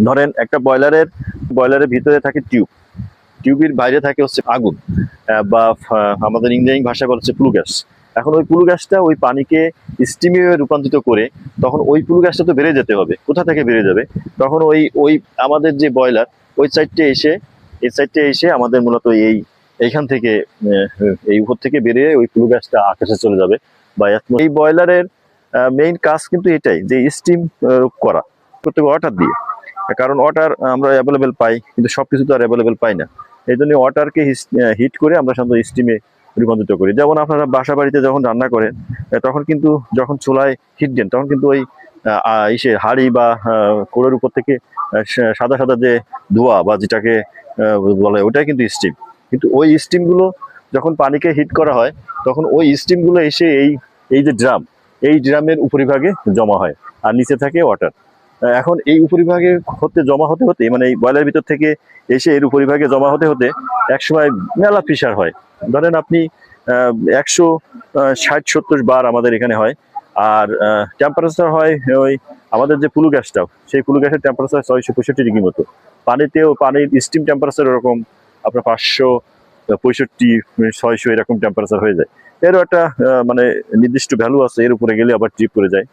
ধরেন একটা বয়লারের ভিতরে থাকে টিউবের বাইরে থাকে হচ্ছে আগুন, বা আমাদের ইঞ্জিনিয়ারিং ভাষায় বলা হচ্ছে ফ্লু গ্যাস। এখন ওই ফ্লু গ্যাসটা ওই পানিকে স্টিমে রূপান্তরিত করে তখন ওই ফ্লু গ্যাসটা তো বেড়ে যেতে হবে, কোথা থেকে বেড়ে যাবে? তখন ওই ওই আমাদের যে বয়লার ওই সাইডটা এসে এই সাইডটা এসে আমাদের মূলত এইখান থেকে এই উপর থেকে বেরিয়ে ওই ফ্লু গ্যাসটা আকাশে চলে যাবে। বা এই বয়লারের মেইন কাজ কিন্তু এটাই, যে স্টিম করা করতে ওয়াটার দিয়ে। কারণ ওয়াটার আমরা অ্যাভেলেবেল পাই, কিন্তু সবকিছু তো আর অ্যাভেলেবেল পাই না। এই জন্য ওয়াটারকে হিট করে আমরা সাধারণত স্টিমে রূপান্তরিত করি। যেমন আপনারা বাসা বাড়িতে যখন রান্না করেন, তখন কিন্তু যখন চুলায় হিট দেন তখন কিন্তু ওই ইসে হাঁড়ি বা কোলের উপর থেকে সাদা সাদা যে ধোঁয়া বা যেটাকে বলে ওটাই কিন্তু স্টিম। কিন্তু ওই স্টিমগুলো যখন পানিকে হিট করা হয় তখন ওই স্টিমগুলো এসে এই যে এই ড্রামের উপরিভাগে জমা হয়, আর নিচে থাকে ওয়াটার। এখন এই উপরিভাগে জমা হতে হতে মানে এই বয়লার ভিতর থেকে এসে এর উপরিভাগে জমা হতে হতে একসময় মেলা প্রেসার হয়। ধরেন আপনি 160-70 বার আমাদের এখানে হয়। আর টেম্পারেচার হয় ওই আমাদের যে পুলু গ্যাসটা, সেই পুলু গ্যাসের টেম্পারেচার 665 ডিগ্রি মতো। পানির স্টিম টেম্পারেচার এরকম আপনার 565-600 এরকম টেম্পারেচার হয়ে যায়। এরও একটা মানে নির্দিষ্ট ভ্যালু আছে, এর উপরে গেলে আবার ট্রিপ করে যায়।